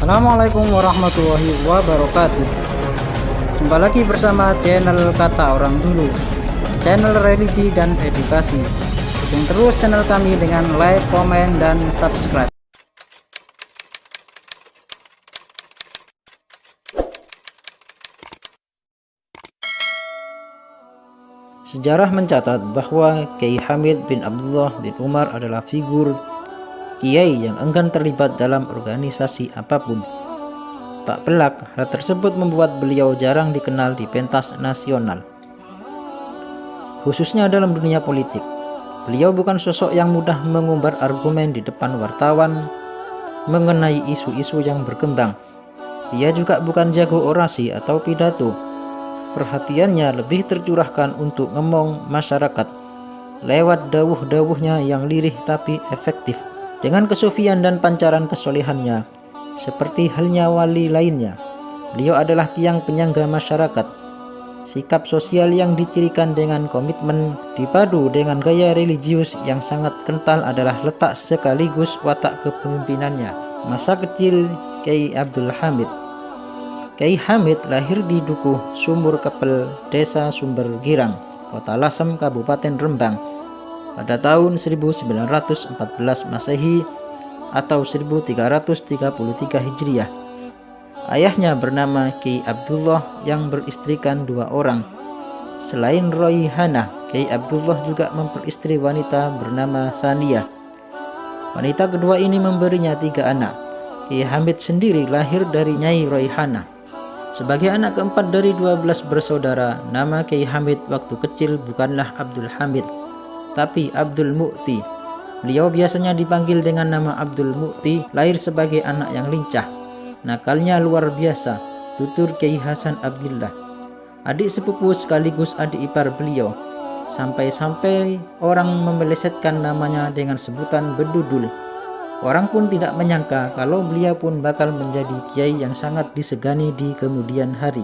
Assalamualaikum warahmatullahi wabarakatuh. Jumpa lagi bersama channel Kata Orang Dulu, channel religi dan edukasi. Dukung terus channel kami dengan like, komen, dan subscribe. Sejarah mencatat bahwa Kiai Hamid bin Abdullah bin Umar adalah figur kiai yang enggan terlibat dalam organisasi apapun. Tak pelak, hal tersebut membuat beliau jarang dikenal di pentas nasional, khususnya dalam dunia politik. Beliau bukan sosok yang mudah mengumbar argumen di depan wartawan mengenai isu-isu yang berkembang. Dia juga bukan jago orasi atau pidato. Perhatiannya lebih tercurahkan untuk ngemong masyarakat lewat dawuh-dawuhnya yang lirih tapi efektif. Dengan kesufian dan pancaran kesolehannya, seperti halnya wali lainnya, beliau adalah tiang penyangga masyarakat. Sikap sosial yang dicirikan dengan komitmen dipadu dengan gaya religius yang sangat kental adalah letak sekaligus watak kepemimpinannya. Masa kecil Kiai Abdul Hamid. Kiai Hamid lahir di Dukuh Sumur Kepel, Desa Sumber Girang, Kota Lasem, Kabupaten Rembang, pada tahun 1914 Masehi atau 1333 Hijriah. Ayahnya bernama Kiai Abdullah yang beristrikan 2 orang. Selain Royhana, Kiai Abdullah juga memperistri wanita bernama Thaniyah. Wanita kedua ini memberinya 3 anak. Kiai Hamid sendiri lahir dari Nyai Royhana. Sebagai anak keempat dari 12 bersaudara, nama Kiai Hamid waktu kecil bukanlah Abdul Hamid, tapi Abdul Mukti. Beliau biasanya dipanggil dengan nama Abdul Mukti, lahir sebagai anak yang lincah. Nakalnya luar biasa, tutur Kiai Hasan Abdillah, adik sepupu sekaligus adik ipar beliau. Sampai-sampai orang memelesetkan namanya dengan sebutan Bedudul. Orang pun tidak menyangka kalau beliau pun bakal menjadi kiai yang sangat disegani di kemudian hari.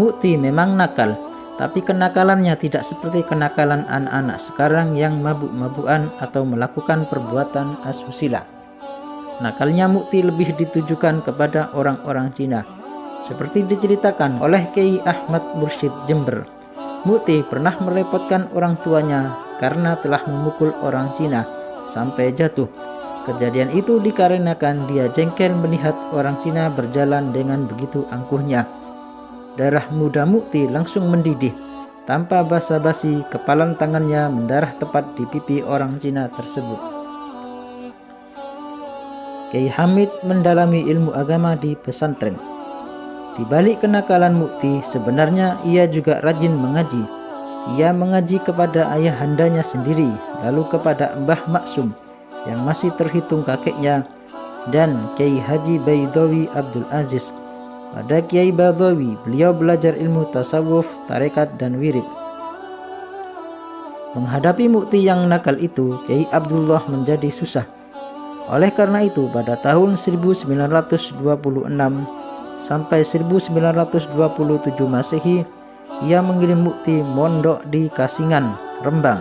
Mukti memang nakal, tapi kenakalannya tidak seperti kenakalan anak-anak sekarang yang mabuk-mabukan atau melakukan perbuatan asusila. Nakalnya Mukti lebih ditujukan kepada orang-orang Cina. Seperti diceritakan oleh Kiai Ahmad Mursyid Jember, Mukti pernah merepotkan orang tuanya karena telah memukul orang Cina sampai jatuh. Kejadian itu dikarenakan dia jengkel melihat orang Cina berjalan dengan begitu angkuhnya. Darah muda Mukti langsung mendidih. Tanpa basa-basi, kepalan tangannya mendarah tepat di pipi orang Cina tersebut. Kiai Hamid mendalami ilmu agama di pesantren. Di balik kenakalan Mukti, sebenarnya ia juga rajin mengaji. Ia mengaji kepada ayahandanya sendiri, lalu kepada Mbah Maksum yang masih terhitung kakeknya, dan Kiai Haji Baidawi Abdul Aziz. Pada Kiai Badawi, beliau belajar ilmu tasawuf, tarekat, dan wirid. Menghadapi Mukti yang nakal itu, Kiai Abdullah menjadi susah. Oleh karena itu, pada tahun 1926 sampai 1927 Masehi, ia mengirim Mukti mondok di Kasingan, Rembang.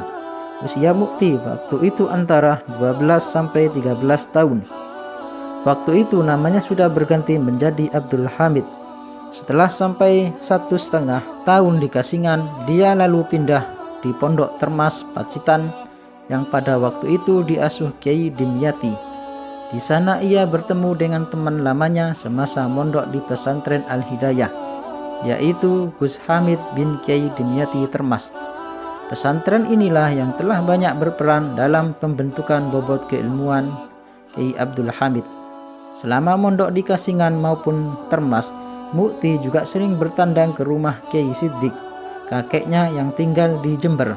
Usia Mukti waktu itu antara 12 sampai 13 tahun. Waktu itu namanya sudah berganti menjadi Abdul Hamid. Setelah sampai 1,5 tahun di Kasingan, dia lalu pindah di Pondok Termas, Pacitan, yang pada waktu itu diasuh Kiai Dimyati. Di sana ia bertemu dengan teman lamanya semasa mondok di pesantren Al-Hidayah, yaitu Gus Hamid bin Kiai Dimyati Termas. Pesantren inilah yang telah banyak berperan dalam pembentukan bobot keilmuan Kiai Abdul Hamid. Selama mondok di Kasingan maupun Termas, Mukti juga sering bertandang ke rumah Kiai Siddiq, kakeknya yang tinggal di Jember.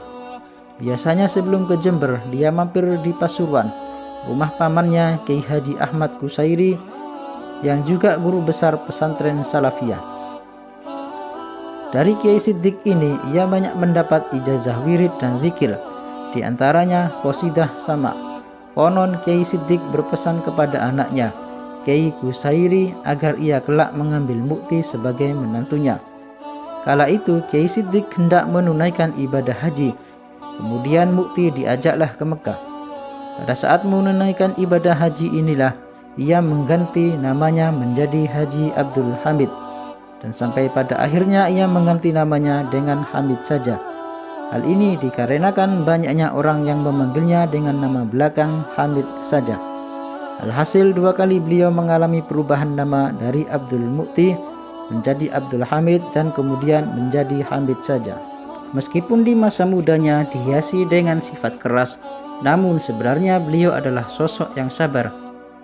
Biasanya sebelum ke Jember, dia mampir di Pasuruan, rumah pamannya Kiai Haji Ahmad Kusairi, yang juga guru besar pesantren Salafiyah. Dari Kiai Siddiq ini, ia banyak mendapat ijazah wirid dan zikir, di antaranya qasidah sama. Konon Kiai Siddiq berpesan kepada anaknya, Kiai Kusairi, agar ia kelak mengambil Mukti sebagai menantunya. Kala itu Kiai Siddiq hendak menunaikan ibadah haji. Kemudian Mukti diajaklah ke Mekah. Pada saat menunaikan ibadah haji inilah ia mengganti namanya menjadi Haji Abdul Hamid, dan sampai pada akhirnya ia mengganti namanya dengan Hamid saja. Hal ini dikarenakan banyaknya orang yang memanggilnya dengan nama belakang Hamid saja. Alhasil 2 kali beliau mengalami perubahan nama dari Abdul Mu'ti menjadi Abdul Hamid dan kemudian menjadi Hamid saja. Meskipun di masa mudanya dihiasi dengan sifat keras, namun sebenarnya beliau adalah sosok yang sabar.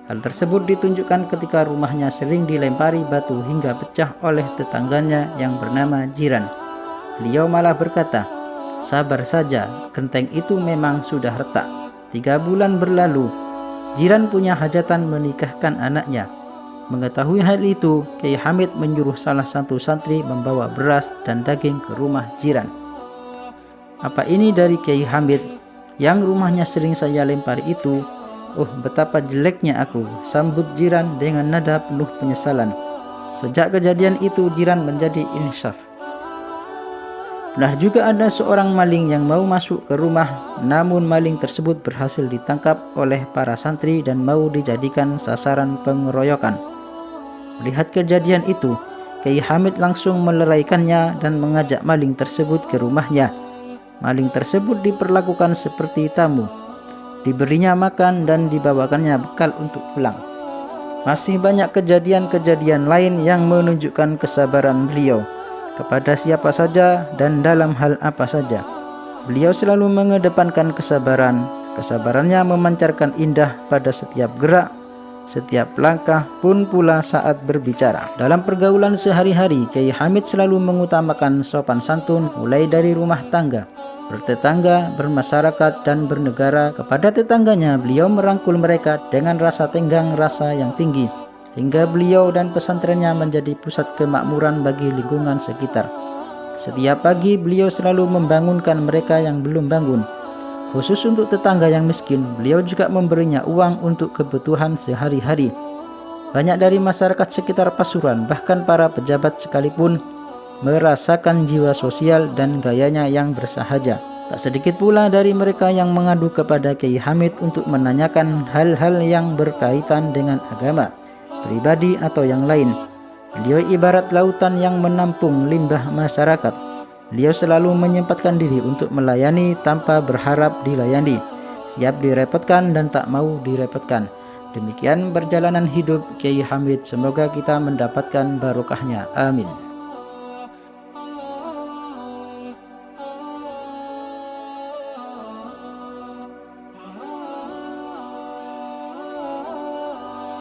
Hal tersebut ditunjukkan ketika rumahnya sering dilempari batu hingga pecah oleh tetangganya yang bernama Jiran. Beliau malah berkata, "Sabar saja, genteng itu memang sudah retak." 3 bulan berlalu, Jiran punya hajatan menikahkan anaknya. Mengetahui hal itu, Kiai Hamid menyuruh salah satu santri membawa beras dan daging ke rumah Jiran. "Apa ini dari Kiai Hamid yang rumahnya sering saya lempari itu? Oh, betapa jeleknya aku," sambut Jiran dengan nada penuh penyesalan. Sejak kejadian itu, Jiran menjadi insyaf. Benar juga ada seorang maling yang mau masuk ke rumah, namun maling tersebut berhasil ditangkap oleh para santri dan mau dijadikan sasaran pengeroyokan. Melihat kejadian itu, Kiai Hamid langsung meleraikannya dan mengajak maling tersebut ke rumahnya. Maling tersebut diperlakukan seperti tamu, diberinya makan dan dibawakannya bekal untuk pulang. Masih banyak kejadian-kejadian lain yang menunjukkan kesabaran beliau kepada siapa saja dan dalam hal apa saja. Beliau selalu mengedepankan kesabaran. Kesabarannya memancarkan indah pada setiap gerak, setiap langkah pun pula saat berbicara. Dalam pergaulan sehari-hari, Kiai Hamid selalu mengutamakan sopan santun mulai dari rumah tangga, bertetangga, bermasyarakat, dan bernegara. Kepada tetangganya, beliau merangkul mereka dengan rasa tenggang rasa yang tinggi, hingga beliau dan pesantrennya menjadi pusat kemakmuran bagi lingkungan sekitar. Setiap pagi beliau selalu membangunkan mereka yang belum bangun. Khusus untuk tetangga yang miskin, beliau juga memberinya uang untuk kebutuhan sehari-hari. Banyak dari masyarakat sekitar Pasuruan, bahkan para pejabat sekalipun, merasakan jiwa sosial dan gayanya yang bersahaja. Tak sedikit pula dari mereka yang mengadu kepada Kiai Hamid untuk menanyakan hal-hal yang berkaitan dengan agama, pribadi, atau yang lain. Beliau ibarat lautan yang menampung limbah masyarakat. Beliau selalu menyempatkan diri untuk melayani tanpa berharap dilayani, siap direpotkan dan tak mau direpotkan. Demikian perjalanan hidup Kiai Hamid, semoga kita mendapatkan barokahnya. Amin.